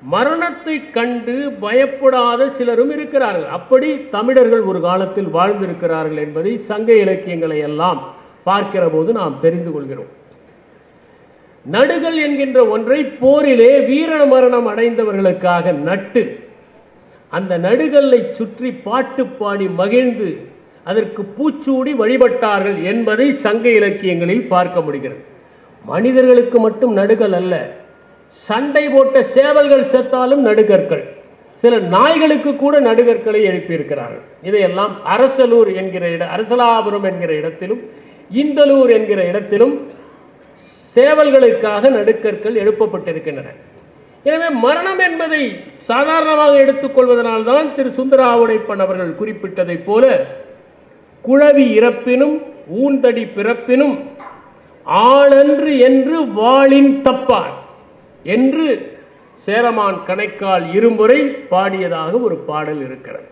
மரணத்தை கண்டு பயப்படாத சிலரும் இருக்கிறார்கள். அப்படி தமிழர்கள் ஒரு காலத்தில் வாழ்ந்திருக்கிறார்கள் என்பதை சங்க இலக்கியங்களை எல்லாம் பார்க்கிற போது நாம் தெரிந்து கொள்கிறோம். நடுகள் என்கின்ற ஒன்றை போரிலே வீர மரணம் அடைந்தவர்களுக்காக நட்டு அந்த நடுகளை சுற்றி பாட்டு பாடி மகிழ்ந்து அதற்கு பூச்சூடி வழிபட்டார்கள் என்பதை சங்க இலக்கியங்களில் பார்க்க முடிகிறது. மனிதர்களுக்கு மட்டும் நடுகள் அல்ல, சண்டை போட்ட சேவல்கள் செத்தாலும் நடுகற்கள், சில நாய்களுக்கு கூட நடுகற்களை எழுப்பியிருக்கிறார்கள். இதையெல்லாம் அரசலூர் என்கிற அரசலாபுரம் என்கிற இடத்திலும் இந்தலூர் என்கிற இடத்திலும் சேவல்களுக்காக நடுக்கற்கள் எழுப்பப்பட்டிருக்கின்றன. எனவே மரணம் என்பதை சாதாரணமாக எடுத்துக்கொள்வதனால்தான் திரு சுந்தராவுடைப்பன் அவர்கள் குறிப்பிட்டதை போல குழவி இறப்பினும் ஊந்தடி பிறப்பினும் ஆளன்று என்று வாளின் தப்பார் என்று சேரமான் கணைக்கால் இருமுறை பாடியதாக ஒரு பாடல் இருக்கிறது.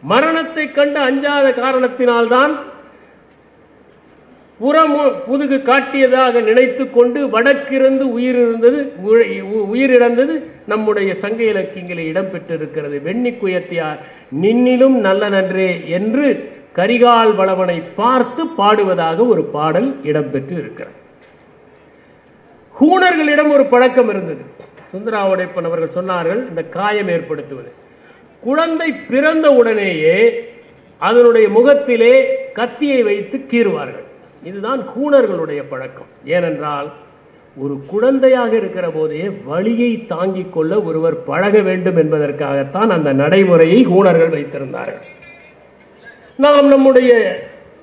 மரணத்தை கண்டு அஞ்சாத காரணத்தினால்தான் புதுகு காட்டியதாக நினைத்து கொண்டு வடக்கிருந்து உயிரிழந்தது நம்முடைய சங்க இலக்கியங்களில் இடம்பெற்றிருக்கிறது. வெண்ணி குயத்தியார் நின்னிலும் நல்ல நன்றே என்று கரிகால் வளவனை பார்த்து பாடுவதாக ஒரு பாடல் இடம்பெற்று இருக்கிறது. ஹூணர்களிடம் ஒரு பழக்கம் இருந்தது. சுந்தராவுடைப்பன் அவர்கள் சொன்னார்கள், இந்த காயம் ஏற்படுத்துவது, குழந்தை பிறந்த உடனேயே அதனுடைய முகத்திலே கத்தியை வைத்து கீறுவார்கள். இதுதான் ஹூணர்களுடைய பழக்கம். ஏனென்றால் ஒரு குழந்தையாக இருக்கிற போதே வலியை தாங்கிக் கொள்ள ஒருவர் பழக வேண்டும் என்பதற்காகத்தான் அந்த நடைமுறையை ஹூணர்கள் வைத்திருந்தார்கள். நாம் நம்முடைய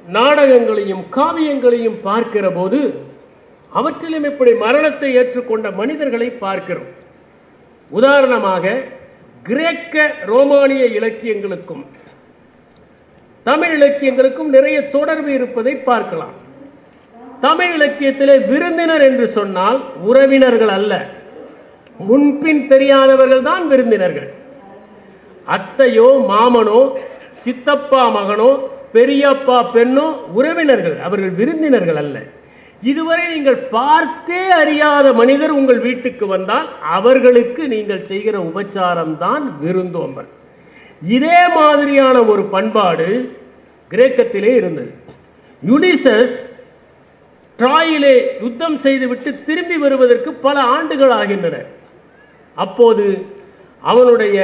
நாடகங்களையும் காவியங்களையும் பார்க்கிற போது அவற்றிலும் இப்படி மரணத்தை ஏற்றுக்கொண்ட மனிதர்களை பார்க்கிறோம். உதாரணமாக கிரேக்க ரோமானிய இலக்கியங்களுக்கும் தமிழ் இலக்கியங்களுக்கும் நிறைய தொடர்பு இருப்பதை பார்க்கலாம். தமிழ் இலக்கியத்திலே விருந்தினர் என்று சொன்னால் உறவினர்கள் அல்ல, முன்பின் தெரியாதவர்கள் தான் விருந்தினர்கள். அத்தையோ மாமனோ சித்தப்பா மகனோ பெரியப்பா பெண்ணோ உறவினர்கள், அவர்கள் விருந்தினர்கள் அல்ல. இதுவரை நீங்கள் பார்த்தே அறியாத மனிதர் உங்கள் வீட்டுக்கு வந்தால் அவர்களுக்கு நீங்கள் செய்கிற உபச்சாரம் தான் விருந்தோம்பல். இதே மாதிரியான ஒரு பண்பாடு கிரேக்கத்திலே இருந்தது. யுலிசஸ் ட்ராயிலே யுத்தம் செய்துவிட்டு திரும்பி வருவதற்கு பல ஆண்டுகள் ஆகின்றன. அப்போது அவனுடைய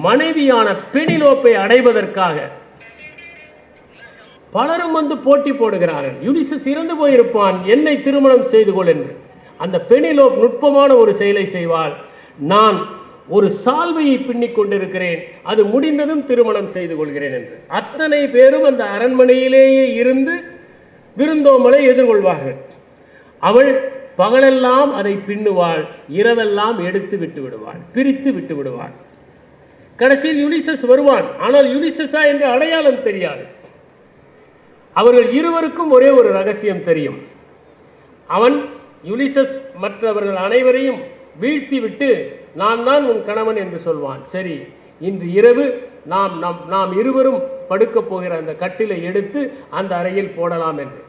மனைவியான பெனிலோப்பை அடைவதற்காக பலரும் வந்து போட்டி போடுகிறார்கள். யுலிசஸ் இறந்து போயிருப்பான், என்னை திருமணம் செய்து கொள் என்று. அந்த பெனிலோப் நுட்பமான ஒரு செயலை செய்வாள். நான் ஒரு சால்வையை பின்னிக் கொண்டிருக்கிறேன், அது முடிந்ததும் திருமணம் செய்து கொள்கிறேன் என்று. அத்தனை பேரும் அந்த அரண்மனையிலேயே இருந்து விருந்தோம்பலை எதிர்கொள்வார்கள். அவள் பகலெல்லாம் அதை பின்னுவாள், இரவெல்லாம் எடுத்து விட்டு விடுவாள், பிரித்து விட்டு விடுவாள். கடைசியில் யுலிசஸ் வருவான். ஆனால் யுலிசஸா என்று அடையாளம் தெரியாது. அவர்கள் இருவருக்கும் ஒரே ஒரு ரகசியம் தெரியும். அவன் யுலிசஸ் மற்றவர்கள் அனைவரையும் வீழ்த்தி விட்டு நான் தான் உன் கணவன் என்று சொல்வான். சரி, இன்று இரவு நாம் இருவரும் படுக்க போகிற அந்த கட்டிலை எடுத்து அந்த அறையில் போடலாம் என்று.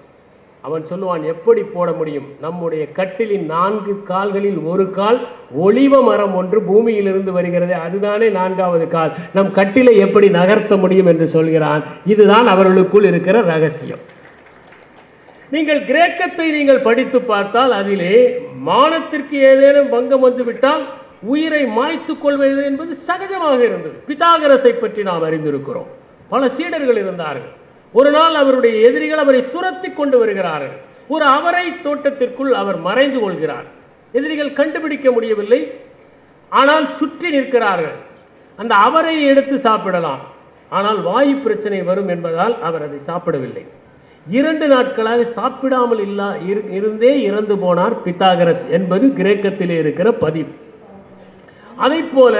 அவன் சொல்லுவான், எப்படி போட முடியும்? நம்முடைய கட்டிலின் 4 கால்களில் ஒரு கால் ஒளிவ மரம் ஒன்று பூமியிலிருந்து வருகிறது, அதுதானே 4வது கால். நம் கட்டிலை எப்படி நகர்த்த முடியும் என்று சொல்கிறான். இதுதான் அவர்களுக்குள் இருக்கிற ரகசியம். நீங்கள் கிரேக்கத்தை நீங்கள் படித்து பார்த்தால் அதிலே மானத்திற்கு ஏதேனும் பங்கம் வந்துவிட்டால் உயிரை மாய்த்துக் கொள்வது என்பது சகஜமாக இருந்தது. பிதாகரஸை பற்றி நாம் அறிந்திருக்கிறோம். பல சீடர்கள் இருந்தார்கள். ஒரு நாள் அவருடைய எதிரிகள் அவரை துரத்தி கொண்டு வருகிறார்கள். ஒரு அவரை தோட்டத்திற்குள் அவர் மறைந்து கொள்கிறார். எதிரிகள் கண்டுபிடிக்க முடியவில்லை, ஆனால் சுற்றி நிற்கிறார்கள். அந்த அவரை எடுத்து சாப்பிடலாம், ஆனால் வாயு பிரச்சனை வரும் என்பதால் அவர் அதை சாப்பிடவில்லை. 2 நாட்களாக சாப்பிடாமல் இருந்தே இறந்து போனார் பித்தாகரஸ் என்பது கிரேக்கத்திலே இருக்கிற பதிவு. அதை போல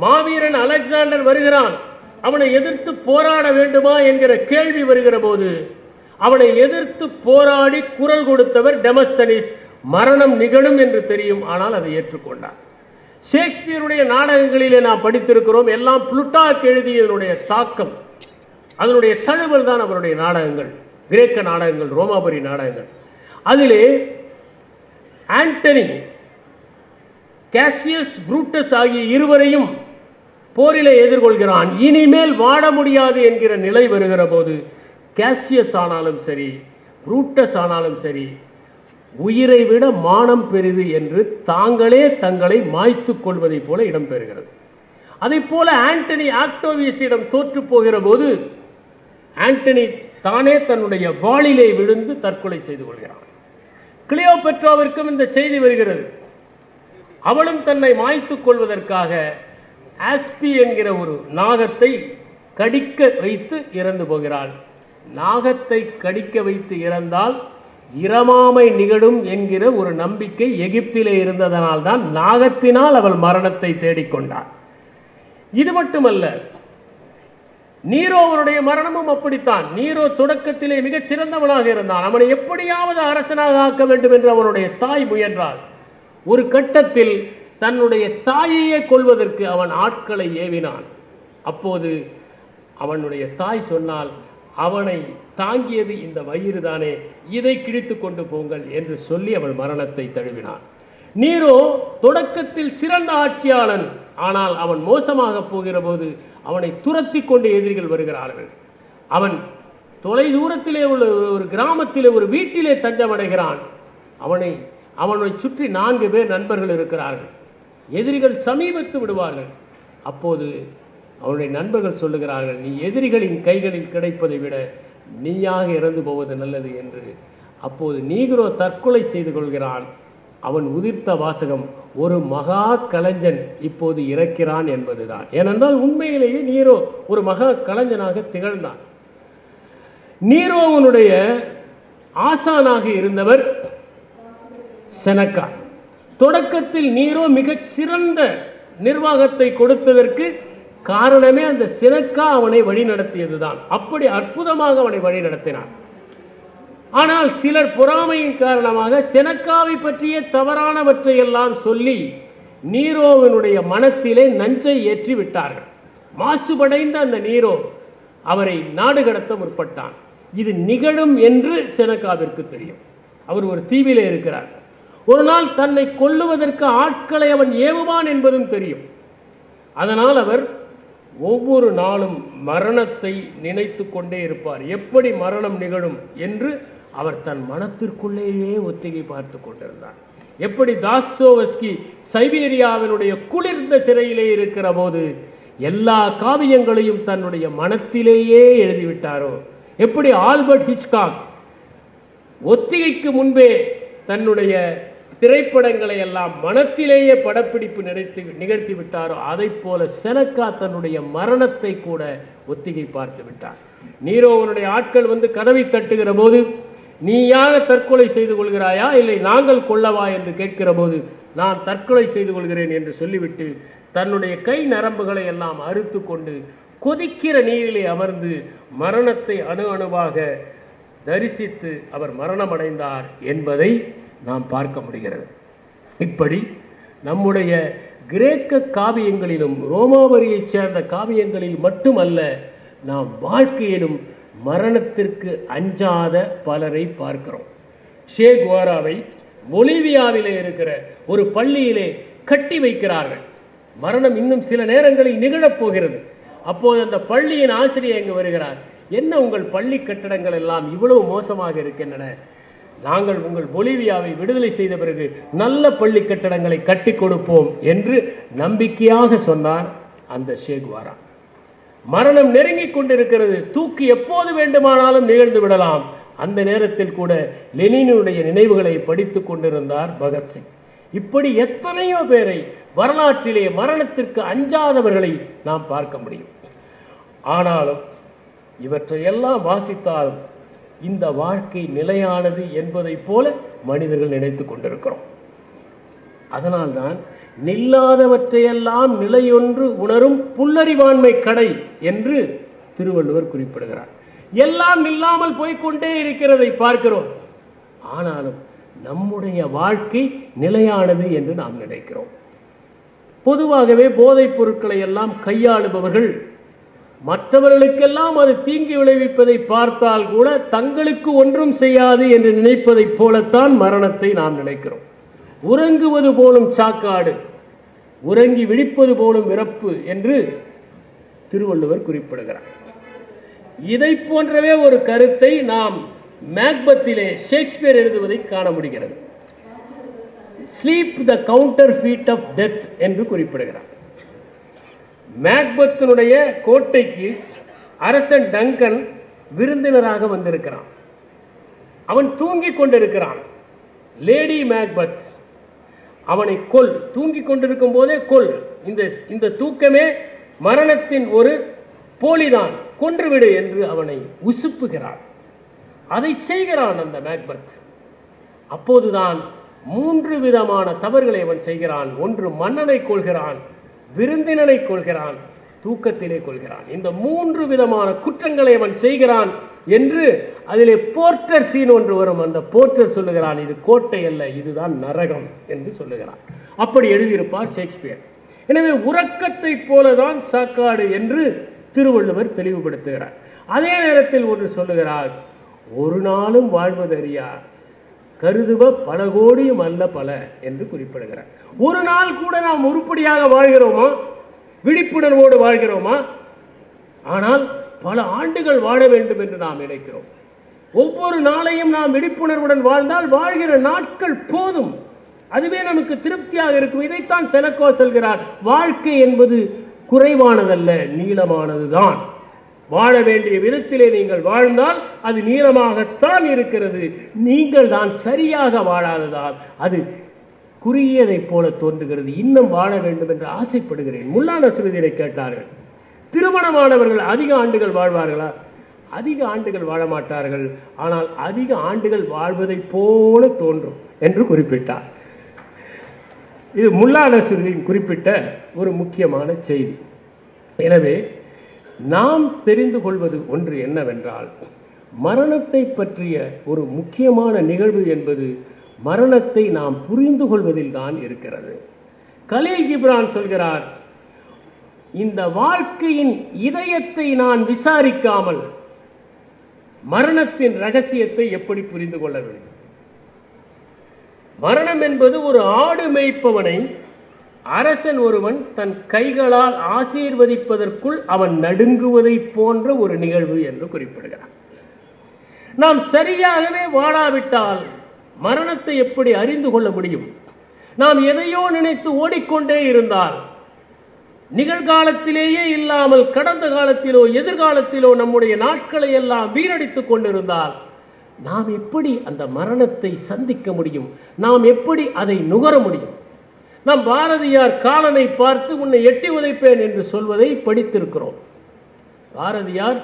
மாவீரன் அலெக்சாண்டர் வருகிறான், அவனை எதிர்த்து போராட வேண்டுமா என்கிற கேள்வி வருகிற போது அவனை எதிர்த்து போராடி குரல் கொடுத்தவர் டெமஸ்தனிஸ். மரணம் நிகழும் என்று தெரியும், ஆனால் அதை ஏற்றுக்கொண்டார். ஷேக்ஸ்பியருடைய நாடகங்களிலே நாம் படித்திருக்கிறோம். எல்லாம் புளுட்டாக் எழுதியதனுடைய தாக்கம், அதனுடைய தழுவல் தான் அவருடைய நாடகங்கள், கிரேக்க நாடகங்கள், ரோமாபுரி நாடகங்கள். அதிலே ஆண்டனி கேசியஸ், புரூட்டஸ் ஆகிய இருவரையும் போரிலே எதிர்கொள்கிறான். இனிமேல் வாழ முடியாது என்கிற நிலை வருகிற போது கேசியஸ் ஆனாலும் சரி, புரூட்டஸ் ஆனாலும் சரி, உயிரை விட மானம் பெரிது என்று தாங்களே தங்களை மாய்த்துக் கொள்வதை போல இடம்பெறுகிறது. அதை போல ஆண்டனி ஆக்டோவியஸிடம் தோற்று போகிற போது ஆண்டனி தானே தன்னுடைய வாளிலே விழுந்து தற்கொலை செய்து கொள்கிறான். கிளியோபெட்ராவிற்கும் இந்த செய்தி வருகிறது. அவளும் தன்னை மாய்த்துக் கொள்வதற்காக ஆஸ்பி என்கிற ஒரு நாகத்தை கடிக்க வைத்து இறந்து போகிறாள். நாகத்தை கடிக்க வைத்து இறந்தால் இரமாமை நிகழும் என்கிற ஒரு நம்பிக்கை எகிப்திலே இருந்ததனால் தான் நாகத்தினால் அவள் மரணத்தை தேடிக்கொண்டாள். இது மட்டுமல்ல, நீரோவனுடைய மரணமும் அப்படித்தான். நீரோ தொடக்கத்திலே மிகச் சிறந்தவனாக இருந்தான். அவனை எப்படியாவது அரசனாக ஆக்க வேண்டும் என்று அவனுடைய தாய் முயன்றாள். ஒரு கட்டத்தில் தன்னுடைய தாயையே கொல்வதற்கு அவன் ஆட்களை ஏவினான். அப்போது அவனுடைய தாய் சொன்னால், அவனை தாங்கியது இந்த வயிறு தானே, இதை கிழித்து கொண்டு போங்கள் என்று சொல்லி அவள் மரணத்தை தழுவினான். நீரோ தொடக்கத்தில் சிறந்த ஆட்சியாளன். ஆனால் அவன் மோசமாக போகிற போது அவனை துரத்தி கொண்டு எதிரிகள் வருகிறார்கள். அவன் தொலை தூரத்திலே உள்ள ஒரு கிராமத்திலே ஒரு வீட்டிலே தஞ்சமடைகிறான். அவனை சுற்றி 4 பேர் நண்பர்கள் இருக்கிறார்கள். எதிரிகள் சமீபத்து விடுவார்கள். அப்போது அவனுடைய நண்பர்கள் சொல்லுகிறார்கள், நீ எதிரிகளின் கைகளில் கிடைப்பதை விட நீயாக இறந்து போவது நல்லது என்று. அப்போது நீக்ரோ தற்கொலை செய்து கொள்கிறான். அவன் உதிர்த்த வாசகம், ஒரு மகா கலைஞன் இப்போது இறக்கிறான் என்பதுதான். ஏனென்றால் உண்மையிலேயே நீரோ ஒரு மகா கலைஞனாக திகழ்ந்தான். நீரோவனுடைய ஆசானாக இருந்தவர் செனக்கா. தொடக்கத்தில் நீரோ மிகச் சிறந்த நிர்வாகத்தை கொடுத்ததற்கு காரணமே அந்த செனக்கா அவனை வழி நடத்தியதுதான். அப்படி அற்புதமாக அவனை வழி நடத்தினான். ஆனால் சிலர் பொறாமையின் காரணமாக செனக்காவை பற்றிய தவறானவற்றை எல்லாம் சொல்லி நீரோவினுடைய மனத்திலே நஞ்சை ஏற்றி விட்டார்கள். மாசுபடைந்த அந்த நீரோ அவரை நாடு கடத்த முற்பட்டான். இது நிகழும் என்று செனக்காவிற்கு தெரியும். அவர் ஒரு தீவிலே இருக்கிறார். ஒரு நாள் தன்னை கொல்லுவதற்கு ஆட்களை அவன் ஏவுவான் என்பதும் தெரியும். அதனால் அவர் ஒவ்வொரு நாளும் மரணத்தை நினைத்து கொண்டே இருப்பார். எப்படி மரணம் நிகழும் என்று அவர் தன் மனத்திற்குள்ளேயே ஒத்திகை பார்த்து கொண்டிருந்தார். எப்படி தாஸ்தோவஸ்கி சைபீரியாவினுடைய குளிர்ந்த சிறையிலே இருக்கிற போது எல்லா காவியங்களையும் தன்னுடைய மனத்திலேயே எழுதிவிட்டாரோ, எப்படி ஆல்பர்ட் ஹிச்காக் ஒத்திகைக்கு முன்பே தன்னுடைய திரைப்படங்களை எல்லாம் மனத்திலேயே படப்பிடிப்பு நிகழ்த்தி விட்டாரோ, அதை போல செனக்கா தன்னுடைய மரணத்தை கூட ஒத்திகை பார்த்து விட்டார். நீரோவனுடைய ஆட்கள் வந்து கதவை தட்டுகிற போது, நீயாக தற்கொலை செய்து கொள்கிறாயா இல்லை நாங்கள் கொல்லவா என்று கேட்கிற போது, நான் தற்கொலை செய்து கொள்கிறேன் என்று சொல்லிவிட்டு தன்னுடைய கை நரம்புகளை எல்லாம் அறுத்து கொண்டு கொதிக்கிற நீரிலே அமர்ந்து மரணத்தை அணு அணுவாக தரிசித்து அவர் மரணமடைந்தார் என்பதை நாம் பார்க்க முடிகிறது. இப்படி நம்முடைய கிரேக்க காவியங்களிலும் ரோமாவரியைச் சேர்ந்த காவியங்களில் மட்டுமல்ல, நாம் வாழ்க்கையிலும் மரணத்திற்கு அஞ்சாத பலரை பார்க்கிறோம். ஷே குவாராவை பொலிவியாவிலே இருக்கிற ஒரு பள்ளியிலே கட்டி வைக்கிறார்கள். மரணம் இன்னும் சில நேரங்களில் நிகழப் போகிறது. அப்போது அந்த பள்ளியின் ஆசிரியர் இங்கு வருகிறார். என்ன உங்கள் பள்ளி கட்டடங்கள் எல்லாம் இவ்வளவு மோசமாக இருக்கின்றன? நாங்கள் உங்கள் பொலிவியாவை விடுதலை செய்த பிறகு நல்ல பள்ளி கட்டடங்களை கட்டி கொடுப்போம் என்று நம்பிக்கையாக சொன்னார் அந்த ஷே குவாரா. மரணம் நெருங்கிக் கொண்டிருக்கிறது. தூக்கி எப்போது வேண்டுமானாலும் நிகழ்ந்து விடலாம். அந்த நேரத்தில் கூட லெனினுடைய நினைவுகளை படித்துக் கொண்டிருந்தார் பகத்சிங். இப்படி எத்தனையோ பேரை வரலாற்றிலே மரணத்திற்கு அஞ்சாதவர்களை நாம் பார்க்க முடியும். ஆனாலும் இவற்றையெல்லாம் வாசித்தாலும் இந்த வாழ்க்கை நிலையானது என்பதை போல மனிதர்கள் நினைத்துக் கொண்டிருக்கிறோம். அதனால்தான் நில்லாதவற்றையெல்லாம் நிலையொன்று உணரும் புல்லறிவாண்மை கடை என்று திருவள்ளுவர் குறிப்பிடுகிறார். எல்லாம் நில்லாமல் போய்கொண்டே இருக்கிறதை பார்க்கிறோம். ஆனாலும் நம்முடைய வாழ்க்கை நிலையானது என்று நாம் நினைக்கிறோம். பொதுவாகவே போதைப் பொருட்களை எல்லாம் கையாளுபவர்கள் மற்றவர்களுக்கெல்லாம் அது தீங்கு விளைவிப்பதை பார்த்தால் கூட தங்களுக்கு ஒன்றும் செய்யாது என்று நினைப்பதைப் போலத்தான் மரணத்தை நாம் நினைக்கிறோம். உறங்குவது போலும் சாக்காடு, உறங்கி விழிப்பது போலும் இறப்பு என்று திருவள்ளுவர் குறிப்பிடுகிறார். இதை போன்றவே ஒரு கருத்தை நாம் மேக்பத்திலே ஷேக்ஸ்பியர் எழுதுவதை காண முடிகிறது. Sleep the counterfeit of death என்று குறிப்பிடுகிறார். மேக்பத்தினுடைய கோட்டைக்கு அரசன் டங்கன் விருந்தினராக வந்திருக்கிறான். அவன் தூங்கிக் கொண்டிருக்கிறான். லேடி மேக்பத் அவனை கொல், தூங்கிக் கொண்டிருக்கும் போதே கொல், இந்த தூக்கமே மரணத்தின் ஒரு போலிதான், கொன்றுவிடு என்று அவனை உசுப்புகிறான். அதை செய்கிறான் அந்த மேக்பத். அப்போதுதான் 3 விதமான தவறுகளை அவன் செய்கிறான். ஒன்று, மன்னனை கொள்கிறான், விருந்தினனை கொள்கிறான், தூக்கத்திலே கொள்கிறான். இந்த 3 விதமான குற்றங்களை அவன் செய்கிறான் என்று அதிலே போர்ட்டர் சீன் ஒன்று வரும். அந்த போர்ட்டர் சொல்லுகிறான், இது கோட்டை அல்ல, இதுதான் நரகம் என்று சொல்லுகிறான். அப்படி எழுதியிருப்பார் ஷேக்ஸ்பியர். எனவே உறக்கத்தை போலதான் சாக்காடு என்று திருவள்ளுவர் தெளிவுபடுத்துகிறார். அதே நேரத்தில் ஒன்று சொல்லுகிறார், ஒரு நாளும் வாழ்வதறியார் கருதுவ பல கோடியும் அல்ல பல என்று குறிப்பிடுகிறார். ஒரு நாள் கூட நாம் உருப்படியாக வாழ்கிறோமா, விழிப்புணர்வோடு வாழ்கிறோமா? ஆனால் பல ஆண்டுகள் வாழ வேண்டும் என்று நாம் நினைக்கிறோம். ஒவ்வொரு நாளையும் நாம் விழிப்புணர்வுடன் வாழ்ந்தால் வாழ்கிற நாட்கள் போதும், அதுவே நமக்கு திருப்தியாக இருக்கும். இதைத்தான் செனக்கோ சொல்கிறார், வாழ்க்கை என்பது குறைவானதல்ல, நீளமானதுதான். வாழ வேண்டிய விதத்திலே நீங்கள் வாழ்ந்தால் அது நீளமாகத்தான் இருக்கிறது. நீங்கள் தான் சரியாக வாழாததால் அது குறுகியதைப் போல தோன்றுகிறது. இன்னும் வாழ வேண்டும் என்று ஆசைப்படுகிறேன். முல்லா நஸ்ருதீனை கேட்டார்கள், திருமணமானவர்கள் அதிக ஆண்டுகள் வாழ்வார்களா? அதிக ஆண்டுகள் வாழ மாட்டார்கள், ஆனால் அதிக ஆண்டுகள் வாழ்வதைப் போல தோன்றும் என்று குறிப்பிட்டார். இது முல்லா நஸ்ருதீன் குறிப்பிட்ட ஒரு முக்கியமான செய்தி. எனவே நாம் தெரிந்து கொள்வது ஒன்று என்னவென்றால், மரணத்தை பற்றிய ஒரு முக்கியமான நிகழ்வு என்பது மரணத்தை நாம் புரிந்து கொள்வதில் தான் இருக்கிறது. கலீல் கிப்ரான் சொல்கிறார், இந்த வாழ்க்கையின் இதயத்தை நான் விசாரிக்காமல் மரணத்தின் ரகசியத்தை எப்படி புரிந்து கொள்ள வேண்டும்? மரணம் என்பது ஒரு ஆடு மேய்ப்பவனை அரசன் ஒருவன் தன் கைகளால் ஆசீர்வதிப்பதற்குள் அவன் நடுங்குவதை போன்ற ஒரு நிகழ்வு என்று குறிப்பிடுகிறார். நாம் சரியாகவே வாழாவிட்டால் மரணத்தை எப்படி அறிந்து கொள்ள முடியும்? நாம் எதையோ நினைத்து ஓடிக்கொண்டே இருந்தால், நிகழ்காலத்திலேயே இல்லாமல் கடந்த காலத்திலோ எதிர்காலத்திலோ நம்முடைய நாட்களை எல்லாம் வீணடித்துக் கொண்டிருந்தால் நாம் எப்படி அந்த மரணத்தை சந்திக்க முடியும்? நாம் எப்படி அதை நுகர முடியும்? நாம் பாரதியார் காலனை பார்த்து உன்னை எட்டி உதைப்பேன் என்று சொல்வதை படித்திருக்கிறோம். பாரதியார்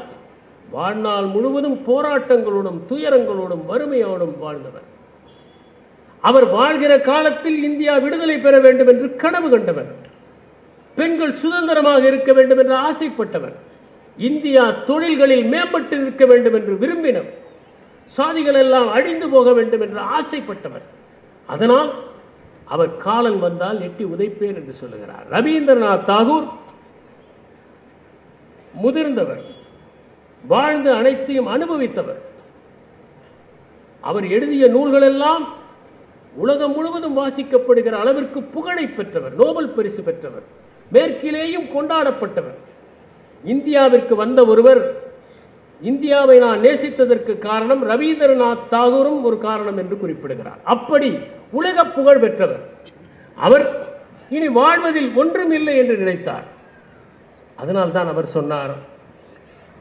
வாழ்நாள் முழுவதும் போராட்டங்களோடும் துயரங்களோடும் வறுமையோடும் வாழ்ந்தவர். அவர் வாழ்கிற காலத்தில் இந்தியா விடுதலை பெற வேண்டும் என்று கனவு கண்டவர். பெண்கள் சுதந்திரமாக இருக்க வேண்டும் என்று ஆசைப்பட்டவர். இந்தியா தொழில்களில் மேம்பட்டு இருக்க வேண்டும் என்று விரும்பினவர். சாதிகள் எல்லாம் அழிந்து போக வேண்டும் என்று ஆசைப்பட்டவர். அதனால் அவர் காலன் வந்தால் எட்டி உதைப்பேன் என்று சொல்லுகிறார். ரவீந்திரநாத் தாகூர் முதிர்ந்தவர், வாழ்ந்து அனைத்தையும் அனுபவித்தவர். அவர் எழுதிய நூல்கள் எல்லாம் உலகம் முழுவதும் வாசிக்கப்படுகிற அளவிற்கு புகழை பெற்றவர், நோபல் பரிசு பெற்றவர், மேற்கிலேயும் கொண்டாடப்பட்டவர். இந்தியாவிற்கு வந்த ஒருவர், இந்தியாவை நான் நேசித்ததற்கு காரணம் ரவீந்திரநாத் தாகூரும் ஒரு காரணம் என்று குறிப்பிடுகிறார். அப்படி உலக புகழ் பெற்றவர். அவர் இனி வாழ்வதில் ஒன்றும் இல்லை என்று நினைத்தார். அதனால்தான் அவர் சொன்னார்,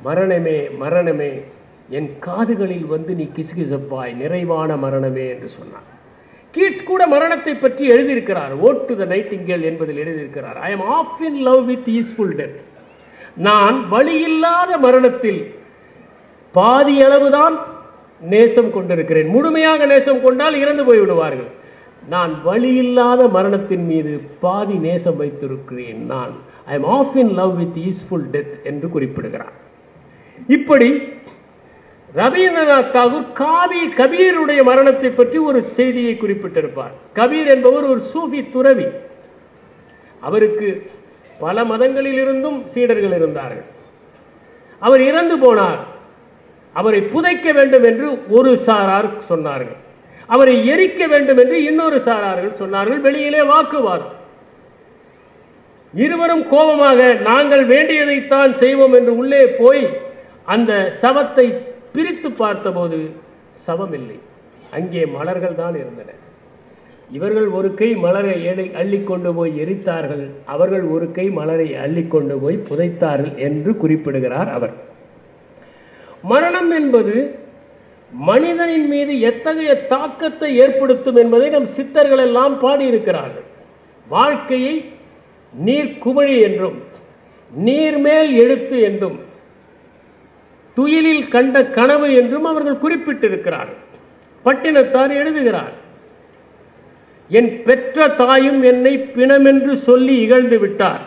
மரணமே மரணமே என் காதுகளில் வந்து நீ கிசுகிசப்பாய், நிறைவான மரணமே என்று சொன்னார். கீட்ஸ் கூட மரணத்தை பற்றி எழுதியிருக்கிறார். ஓட் டு த நைட்டிங்கேல் என்பதில் எழுதியிருக்கிறார், I am half in love with easeful death. நான் வலியில்லாத மரணத்தில் பாதி அளவுதான் நேசம் கொண்டிருக்கிறேன். முழுமையாக நேசம் கொண்டால் இறந்து போய்விடுவார்கள். நான் வலியில்லாத மரணத்தின் மீது பாதி நேசம் வைத்திருக்கிறேன். நான் I am half in love with easeful death என்று குறிப்பிடுகிறார். இப்படி ரவீந்திரநாத் தாகூர் கபீருடைய மரணத்தை பற்றி ஒரு செய்தியை குறிப்பிட்டிருப்பார். கபீர் என்பவர் ஒரு சூஃபி துறவி. அவருக்கு பல மதங்களில் இருந்தும் சீடர்கள் இருந்தார்கள். அவர் இறந்து போனார். அவரை புதைக்க வேண்டும் என்று ஒரு சாரார் சொன்னார்கள், அவரை எரிக்க வேண்டும் என்று இன்னொரு சாரார்கள் சொன்னார்கள். வெளியிலே வாக்குவாதம். இருவரும் கோபமாக நாங்கள் வேண்டியதைத்தான் செய்வோம் என்று உள்ளே போய் அந்த சவத்தை பிரித்து பார்த்தபோது சவம் இல்லை, அங்கே மலர்கள் தான் இருந்தன. இவர்கள் ஒரு கை மலரை அள்ளிக்கொண்டு போய் எரித்தார்கள், அவர்கள் ஒரு கை மலரை அள்ளிக்கொண்டு போய் புதைத்தார்கள் என்று குறிப்பிடுகிறார் அவர். மரணம் என்பது மனிதனின் மீது எத்தகைய தாக்கத்தை ஏற்படுத்தும் என்பதை நம் சித்தர்கள் எல்லாம் பாடியிருக்கிறார்கள். வாழ்க்கையை நீர்க்குமிழி என்றும் நீர்மேல் எழுத்து என்றும் துயிலில் கண்ட கனவு என்றும் அவர்கள் குறிப்பிட்டிருக்கிறார்கள். பட்டினத்தார் எழுதுகிறார், என் பெற்ற தாயும் என்னை பிணமென்று சொல்லி இகழ்ந்து விட்டார்,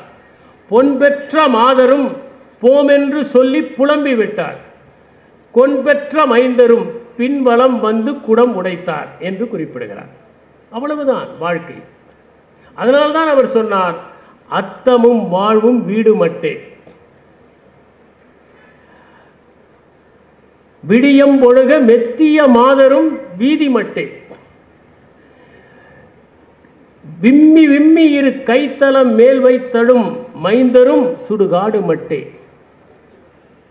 பொன் பெற்ற மாதரும் போமென்று சொல்லி புலம்பி விட்டார், கொன்பெற்ற மைந்தரும் பின்வலம் வந்து குடம் உடைத்தார் என்று குறிப்பிடுகிறார். அவ்வளவுதான் வாழ்க்கை. அதனால்தான் அவர் சொன்னார், அத்தமும் வாழ்வும் வீடு மட்டே, விடியம் பொழுக மெத்திய மாதரும் வீதி மட்டே, விம்மி விம்மி இரு கைத்தலம் மேல் வைத்தடும் மைந்தரும் சுடுகாடு மட்டே,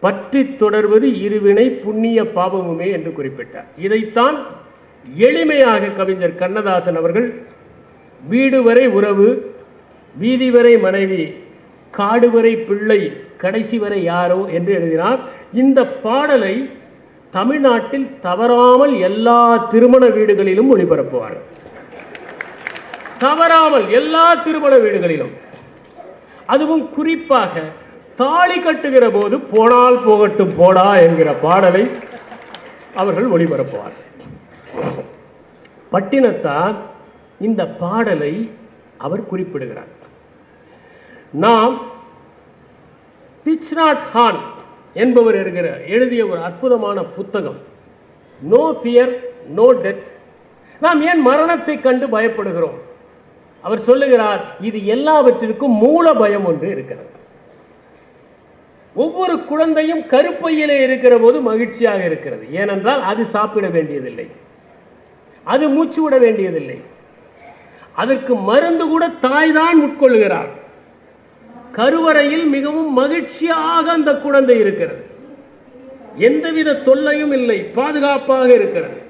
பற்றி தொடர்வது இருவினை புண்ணிய பாவமுமே என்று குறிப்பிட்டார். இதைத்தான் எளிமையாக கவிஞர் கண்ணதாசன் அவர்கள் வீடு வரை உறவு, வீதி வரை மனைவி, காடு வரை பிள்ளை, கடைசி வரை யாரோ என்று எழுதினார். இந்த பாடலை தமிழ்நாட்டில் தவறாமல் எல்லா திருமண வீடுகளிலும் ஒளிபரப்புவார்கள். தவறாமல் எல்லா திருமண வீடுகளிலும், அதுவும் குறிப்பாக தாலி கட்டுகிற போது போனால் போகட்டும் போடா என்கிற பாடலை அவர்கள் ஒளிபரப்புவார்கள். பட்டினத்தார் இந்த பாடலை அவர் குறிப்பிடுகிறார். நாம் திச்நாட் ஹான் என்பவர் எழுதிய ஒரு அற்புதமான புத்தகம் நோ ஃபியர் நோ டெத். நாம் ஏன் மரணத்தை கண்டு பயப்படுகிறோம்? அவர் சொல்லுகிறார், இது எல்லாவற்றிற்கும் மூல பயம் ஒன்று இருக்கிறது. ஒவ்வொரு குழந்தையும் கருப்பையிலே இருக்கிற போது மகிழ்ச்சியாக இருக்கிறது. ஏனென்றால் அது சாப்பிட வேண்டியதில்லை, அது மூச்சு விட வேண்டியதில்லை, அதற்கு மருந்து கூட தாய்தான் உட்கொள்கிறார். கருவறையில் மிகவும் மகிழ்ச்சியாக அந்த குழந்தை இருக்கிறது, எந்தவித தொல்லையும் இல்லை, பாதுகாப்பாக இருக்கிறது.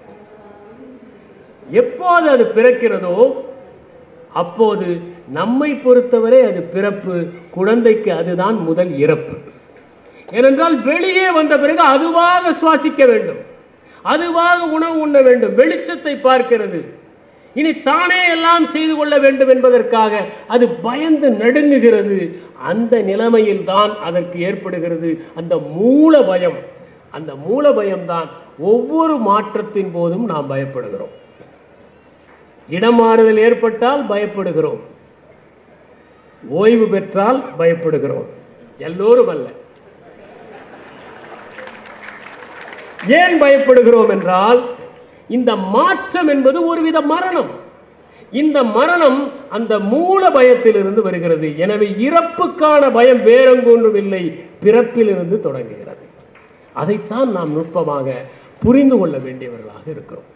எப்போது அது பிறக்கிறதோ அப்போது நம்மை பொறுத்தவரை அது பிறப்பு, குழந்தைக்கு அதுதான் முதல் இறப்பு. ஏனென்றால் வெளியே வந்த பிறகு அதுவாக சுவாசிக்க வேண்டும், அதுவாக உணவு உண்ண வேண்டும், வெளிச்சத்தை பார்க்கிறது, இனி தானே எல்லாம் செய்து கொள்ள வேண்டும் என்பதற்காக அது பயந்து நடுங்குகிறது. அந்த நிலைமையில் தான் அதற்கு ஏற்படுகிறது அந்த மூல பயம். அந்த மூல பயம்தான் ஒவ்வொரு மாற்றத்தின் போதும் நாம் பயப்படுகிறோம். இடம் மாறுதல் ஏற்பட்டால் பயப்படுகிறோம், ஓய்வு பெற்றால் பயப்படுகிறோம், எல்லோரும் அல்ல. ஏன் பயப்படுகிறோம் என்றால், இந்த மாற்றம் என்பது ஒருவித மரணம். இந்த மரணம் அந்த மூல பயத்திலிருந்து வருகிறது. எனவே இறப்புக்கான பயம் வேறொன்றும் இல்லை, பிறப்பிலிருந்து தொடங்குகிறது. அதைத்தான் நாம் நுட்பமாக புரிந்து கொள்ள வேண்டியவர்களாக இருக்கிறோம்.